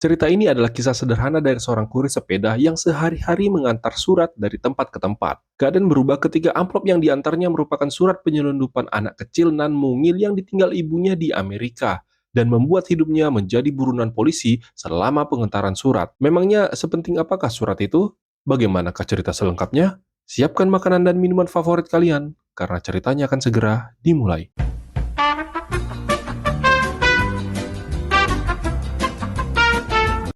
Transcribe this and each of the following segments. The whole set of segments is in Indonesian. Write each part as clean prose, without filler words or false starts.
Cerita ini adalah kisah sederhana dari seorang kurir sepeda yang sehari-hari mengantar surat dari tempat ke tempat. Keadaan berubah ketika amplop yang diantarnya merupakan surat penyelundupan anak kecil nan mungil yang ditinggal ibunya di Amerika dan membuat hidupnya menjadi buronan polisi selama pengantaran surat. Memangnya sepenting apakah surat itu? Bagaimanakah cerita selengkapnya? Siapkan makanan dan minuman favorit kalian, karena ceritanya akan segera dimulai.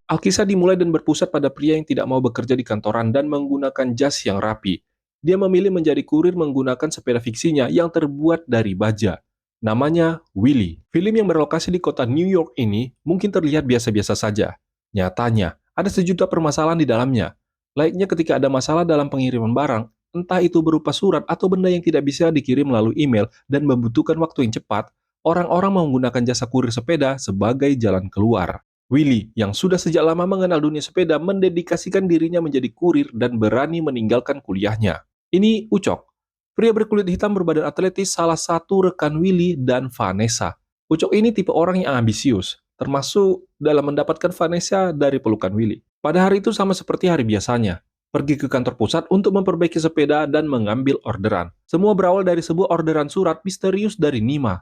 Alkisah dimulai dan berpusat pada pria yang tidak mau bekerja di kantoran dan menggunakan jas yang rapi. Dia memilih menjadi kurir menggunakan sepeda fiksinya yang terbuat dari baja. Namanya Willy. Film yang berlokasi di kota New York ini mungkin terlihat biasa-biasa saja. Nyatanya, ada sejuta permasalahan di dalamnya. Layaknya ketika ada masalah dalam pengiriman barang, entah itu berupa surat atau benda yang tidak bisa dikirim melalui email dan membutuhkan waktu yang cepat, orang-orang menggunakan jasa kurir sepeda sebagai jalan keluar. Willy, yang sudah sejak lama mengenal dunia sepeda, mendedikasikan dirinya menjadi kurir dan berani meninggalkan kuliahnya. Ini Ucok, pria berkulit hitam berbadan atletis, salah satu rekan Willy dan Vanessa. Ucok ini tipe orang yang ambisius, termasuk dalam mendapatkan Vanessa dari pelukan Willy. Pada hari itu sama seperti hari biasanya, pergi ke kantor pusat untuk memperbaiki sepeda dan mengambil orderan. Semua berawal dari sebuah orderan surat misterius dari Nima.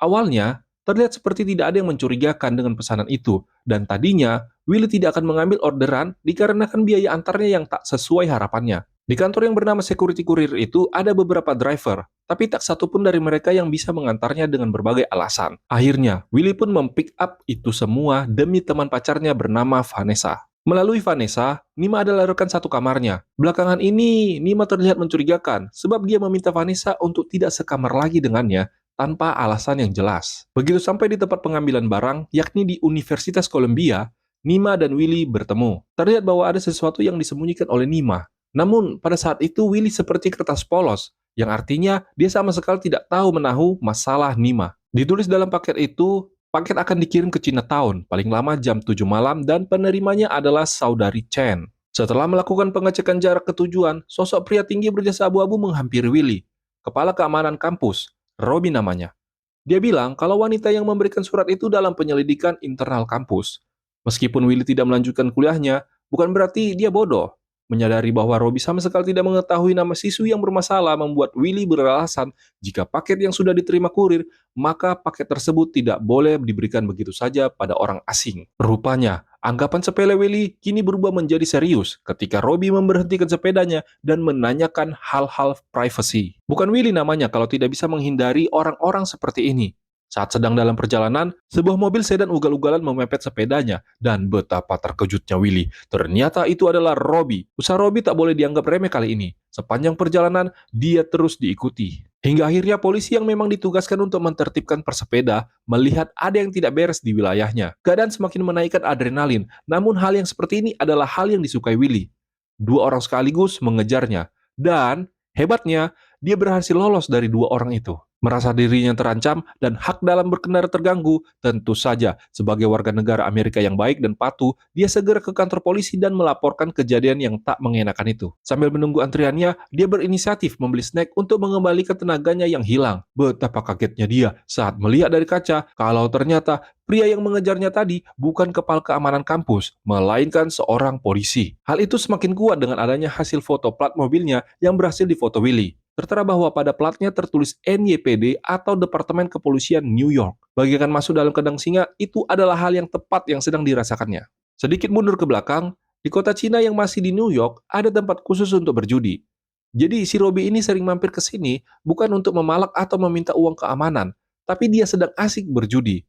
Awalnya, terlihat seperti tidak ada yang mencurigakan dengan pesanan itu, dan tadinya Willy tidak akan mengambil orderan dikarenakan biaya antarnya yang tak sesuai harapannya. Di kantor yang bernama Security Courier itu ada beberapa driver, tapi tak satu pun dari mereka yang bisa mengantarnya dengan berbagai alasan. Akhirnya, Willy pun mempick up itu semua demi teman pacarnya bernama Vanessa. Melalui Vanessa, Nima adalah rekan satu kamarnya. Belakangan ini, Nima terlihat mencurigakan sebab dia meminta Vanessa untuk tidak sekamar lagi dengannya tanpa alasan yang jelas. Begitu sampai di tempat pengambilan barang, yakni di Universitas Columbia, Nima dan Willy bertemu. Terlihat bahwa ada sesuatu yang disembunyikan oleh Nima. Namun, pada saat itu Willy seperti kertas polos, yang artinya dia sama sekali tidak tahu menahu masalah Nima. Ditulis dalam paket itu, paket akan dikirim ke Chinatown, paling lama jam 7 malam, dan penerimanya adalah saudari Chen. Setelah melakukan pengecekan jarak ke tujuan, sosok pria tinggi berjasa abu-abu menghampiri Willy, kepala keamanan kampus, Robin namanya. Dia bilang kalau wanita yang memberikan surat itu dalam penyelidikan internal kampus. Meskipun Willy tidak melanjutkan kuliahnya, bukan berarti dia bodoh. Menyadari bahwa Robi sama sekali tidak mengetahui nama siswi yang bermasalah membuat Willy beralasan jika paket yang sudah diterima kurir, maka paket tersebut tidak boleh diberikan begitu saja pada orang asing. Rupanya, anggapan sepele Willy kini berubah menjadi serius ketika Robi memberhentikan sepedanya dan menanyakan hal-hal privasi. Bukan Willy namanya kalau tidak bisa menghindari orang-orang seperti ini. Saat sedang dalam perjalanan, sebuah mobil sedan ugal-ugalan memepet sepedanya, dan betapa terkejutnya Willy. Ternyata itu adalah Robi. Usaha Robi tak boleh dianggap remeh kali ini. Sepanjang perjalanan, dia terus diikuti. Hingga akhirnya polisi yang memang ditugaskan untuk mentertibkan persepeda melihat ada yang tidak beres di wilayahnya. Keadaan semakin menaikkan adrenalin, namun hal yang seperti ini adalah hal yang disukai Willy. Dua orang sekaligus mengejarnya, dan hebatnya, dia berhasil lolos dari dua orang itu. Merasa dirinya terancam dan hak dalam berkendara terganggu, tentu saja sebagai warga negara Amerika yang baik dan patuh, dia segera ke kantor polisi dan melaporkan kejadian yang tak mengenakan itu. Sambil menunggu antriannya, dia berinisiatif membeli snack untuk mengembalikan tenaganya yang hilang. Betapa kagetnya dia saat melihat dari kaca kalau ternyata pria yang mengejarnya tadi bukan kepala keamanan kampus, melainkan seorang polisi. Hal itu semakin kuat dengan adanya hasil foto plat mobilnya yang berhasil difoto Willy. Tertera bahwa pada platnya tertulis NYPD atau Departemen Kepolisian New York. Bagikan masuk dalam kandang singa itu adalah hal yang tepat yang sedang dirasakannya. Sedikit mundur ke belakang, di kota Cina yang masih di New York, ada tempat khusus untuk berjudi. Jadi si Robi ini sering mampir ke sini bukan untuk memalak atau meminta uang keamanan, tapi dia sedang asik berjudi.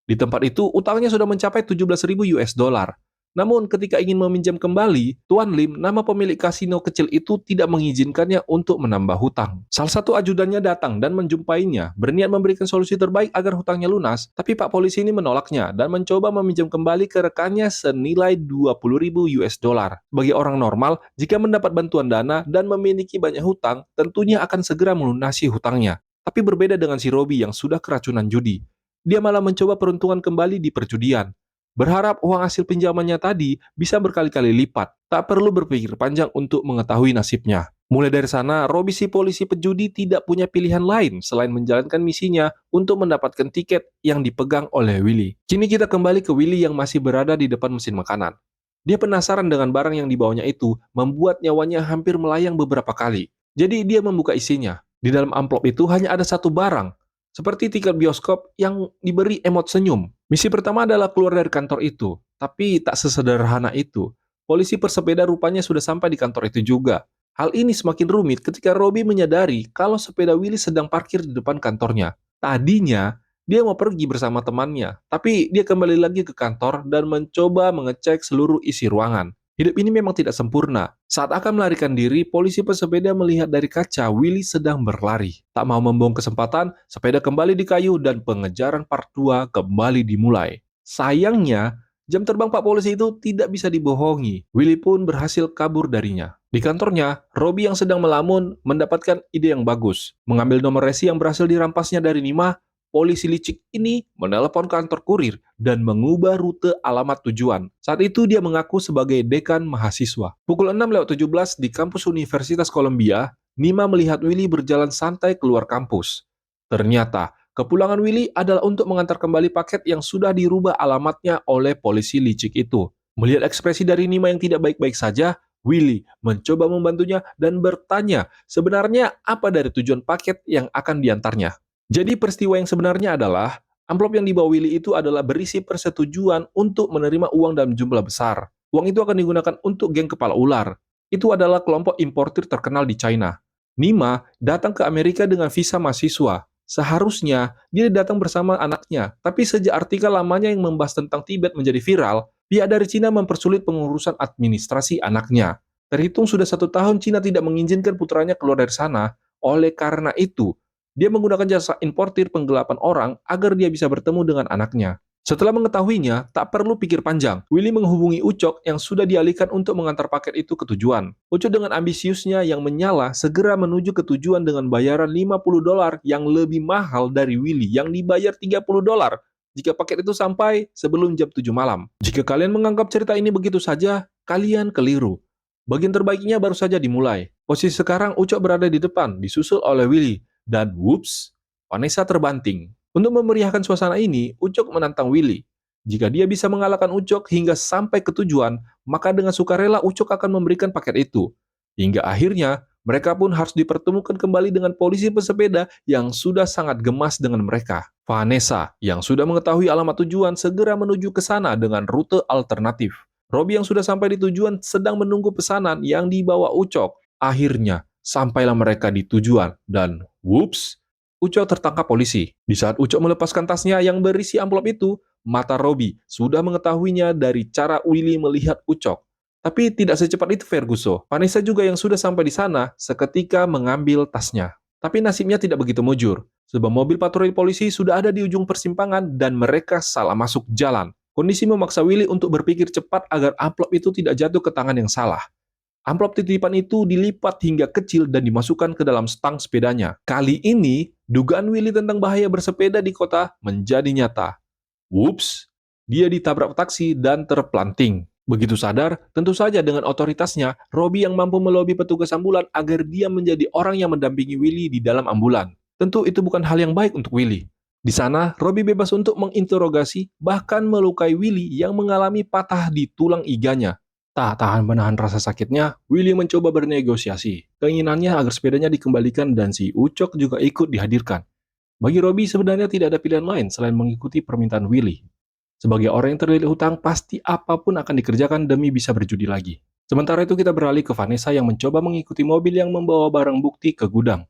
Di tempat itu, utangnya sudah mencapai 17.000 US dollar. Namun ketika ingin meminjam kembali, Tuan Lim, nama pemilik kasino kecil itu tidak mengizinkannya untuk menambah hutang. Salah satu ajudannya datang dan menjumpainya, berniat memberikan solusi terbaik agar hutangnya lunas, tapi Pak Polisi ini menolaknya dan mencoba meminjam kembali ke rekannya senilai 20.000 US dollar. Bagi orang normal, jika mendapat bantuan dana dan memiliki banyak hutang, tentunya akan segera melunasi hutangnya. Tapi berbeda dengan si Robi yang sudah keracunan judi. Dia malah mencoba peruntungan kembali di perjudian. Berharap uang hasil pinjamannya tadi bisa berkali-kali lipat. Tak perlu berpikir panjang untuk mengetahui nasibnya. Mulai dari sana, Robi si polisi pejudi tidak punya pilihan lain selain menjalankan misinya untuk mendapatkan tiket yang dipegang oleh Willy. Kini kita kembali ke Willy yang masih berada di depan mesin makanan. Dia penasaran dengan barang yang dibawanya itu, membuat nyawanya hampir melayang beberapa kali. Jadi dia membuka isinya. Di dalam amplop itu hanya ada satu barang, seperti tiket bioskop yang diberi emot senyum. Misi pertama adalah keluar dari kantor itu, tapi tak sesederhana itu. Polisi persepeda rupanya sudah sampai di kantor itu juga. Hal ini semakin rumit ketika Robi menyadari kalau sepeda Willy sedang parkir di depan kantornya. Tadinya, dia mau pergi bersama temannya, tapi dia kembali lagi ke kantor dan mencoba mengecek seluruh isi ruangan. Hidup ini memang tidak sempurna. Saat akan melarikan diri, polisi pesepeda melihat dari kaca Willy sedang berlari. Tak mau membuang kesempatan, sepeda kembali di kayu dan pengejaran part 2 kembali dimulai. Sayangnya, jam terbang Pak Polisi itu tidak bisa dibohongi. Willy pun berhasil kabur darinya. Di kantornya, Robi yang sedang melamun mendapatkan ide yang bagus. Mengambil nomor resi yang berhasil dirampasnya dari Nima, polisi licik ini menelepon kantor kurir dan mengubah rute alamat tujuan. Saat itu dia mengaku sebagai dekan mahasiswa. Pukul 6:17 di kampus Universitas Columbia, Nima melihat Willy berjalan santai keluar kampus. Ternyata, kepulangan Willy adalah untuk mengantar kembali paket yang sudah dirubah alamatnya oleh polisi licik itu. Melihat ekspresi dari Nima yang tidak baik-baik saja, Willy mencoba membantunya dan bertanya sebenarnya apa dari tujuan paket yang akan diantarnya. Jadi peristiwa yang sebenarnya adalah, amplop yang dibawa Willy itu adalah berisi persetujuan untuk menerima uang dalam jumlah besar. Uang itu akan digunakan untuk geng kepala ular. Itu adalah kelompok importir terkenal di China. Nima datang ke Amerika dengan visa mahasiswa. Seharusnya dia datang bersama anaknya, tapi sejak artikel lamanya yang membahas tentang Tibet menjadi viral, pihak dari Cina mempersulit pengurusan administrasi anaknya. Terhitung sudah 1 tahun Cina tidak mengizinkan putranya keluar dari sana, oleh karena itu, dia menggunakan jasa importir penggelapan orang agar dia bisa bertemu dengan anaknya. Setelah mengetahuinya, tak perlu pikir panjang. Willy menghubungi Ucok yang sudah dialihkan untuk mengantar paket itu ke tujuan. Ucok dengan ambisiusnya yang menyala segera menuju ke tujuan dengan bayaran $50 yang lebih mahal dari Willy yang dibayar $30 jika paket itu sampai sebelum jam 7 malam. Jika kalian menganggap cerita ini begitu saja, kalian keliru. Bagian terbaiknya baru saja dimulai. Posisi sekarang Ucok berada di depan, disusul oleh Willy. Dan whoops, Vanessa terbanting. Untuk memeriahkan suasana ini, Ucok menantang Willy. Jika dia bisa mengalahkan Ucok hingga sampai ke tujuan, maka dengan sukarela Ucok akan memberikan paket itu. Hingga akhirnya, mereka pun harus dipertemukan kembali dengan polisi pesepeda yang sudah sangat gemas dengan mereka. Vanessa, yang sudah mengetahui alamat tujuan, segera menuju ke sana dengan rute alternatif. Robi yang sudah sampai di tujuan sedang menunggu pesanan yang dibawa Ucok. Akhirnya, sampailah mereka di tujuan dan whoops, Ucok tertangkap polisi. Di saat Ucok melepaskan tasnya yang berisi amplop itu, mata Robi sudah mengetahuinya dari cara Willy melihat Ucok. Tapi tidak secepat itu Ferguson. Vanessa juga yang sudah sampai di sana seketika mengambil tasnya. Tapi nasibnya tidak begitu mujur. Sebuah mobil patroli polisi sudah ada di ujung persimpangan dan mereka salah masuk jalan. Kondisi memaksa Willy untuk berpikir cepat agar amplop itu tidak jatuh ke tangan yang salah. Amplop titipan itu dilipat hingga kecil dan dimasukkan ke dalam stang sepedanya. Kali ini, dugaan Willy tentang bahaya bersepeda di kota menjadi nyata. Whoops, dia ditabrak taksi dan terpelanting. Begitu sadar, tentu saja dengan otoritasnya, Robi yang mampu melobi petugas ambulan agar dia menjadi orang yang mendampingi Willy di dalam ambulan. Tentu itu bukan hal yang baik untuk Willy. Di sana, Robi bebas untuk menginterogasi, bahkan melukai Willy yang mengalami patah di tulang iganya. Tak tahan menahan rasa sakitnya, Willy mencoba bernegosiasi. Keinginannya agar sepedanya dikembalikan dan si Ucok juga ikut dihadirkan. Bagi Robi sebenarnya tidak ada pilihan lain selain mengikuti permintaan Willy. Sebagai orang yang terlilit hutang, pasti apapun akan dikerjakan demi bisa berjudi lagi. Sementara itu kita beralih ke Vanessa yang mencoba mengikuti mobil yang membawa barang bukti ke gudang.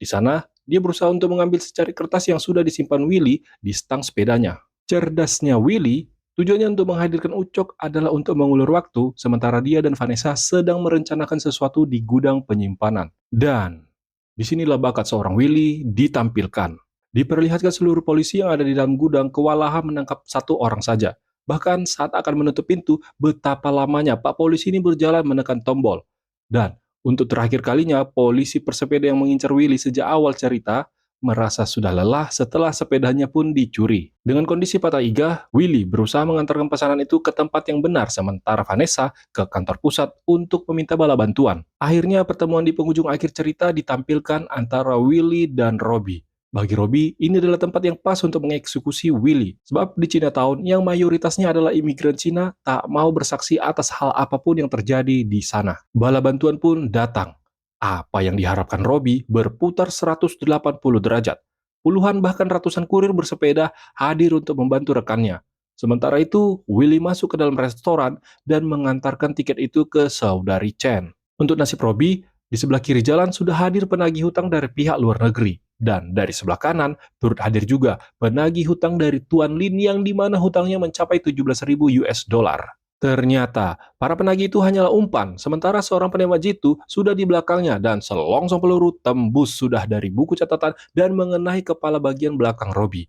Di sana, dia berusaha untuk mengambil secari kertas yang sudah disimpan Willy di stang sepedanya. Cerdasnya Willy, tujuannya untuk menghadirkan Ucok adalah untuk mengulur waktu, sementara dia dan Vanessa sedang merencanakan sesuatu di gudang penyimpanan. Dan disinilah bakat seorang Willy ditampilkan. Diperlihatkan seluruh polisi yang ada di dalam gudang kewalahan menangkap satu orang saja. Bahkan saat akan menutup pintu, betapa lamanya Pak Polisi ini berjalan menekan tombol. Dan untuk terakhir kalinya, polisi persepeda yang mengincar Willy sejak awal cerita merasa sudah lelah setelah sepedanya pun dicuri. Dengan kondisi patah iga, Willy berusaha mengantarkan pesanan itu ke tempat yang benar, sementara Vanessa ke kantor pusat untuk meminta bala bantuan. Akhirnya pertemuan di penghujung akhir cerita ditampilkan antara Willy dan Robbie. Bagi Robbie, ini adalah tempat yang pas untuk mengeksekusi Willy. Sebab di Chinatown yang mayoritasnya adalah imigran Cina tak mau bersaksi atas hal apapun yang terjadi di sana. Bala bantuan pun datang. Apa yang diharapkan Robbie berputar 180 derajat. Puluhan bahkan ratusan kurir bersepeda hadir untuk membantu rekannya. Sementara itu, Willy masuk ke dalam restoran dan mengantarkan tiket itu ke saudari Chen. Untuk nasib Robbie, di sebelah kiri jalan sudah hadir penagih hutang dari pihak luar negeri. Dan dari sebelah kanan, turut hadir juga penagih hutang dari Tuan Lin yang dimana hutangnya mencapai 17.000 US dollar. Ternyata, para penagih itu hanyalah umpan, sementara seorang penembak jitu sudah di belakangnya dan selongsong peluru tembus sudah dari buku catatan dan mengenai kepala bagian belakang Robbie.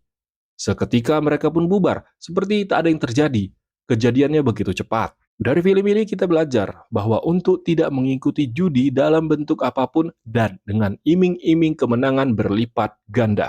Seketika mereka pun bubar, seperti tak ada yang terjadi. Kejadiannya begitu cepat. Dari film ini kita belajar bahwa untuk tidak mengikuti judi dalam bentuk apapun dan dengan iming-iming kemenangan berlipat ganda.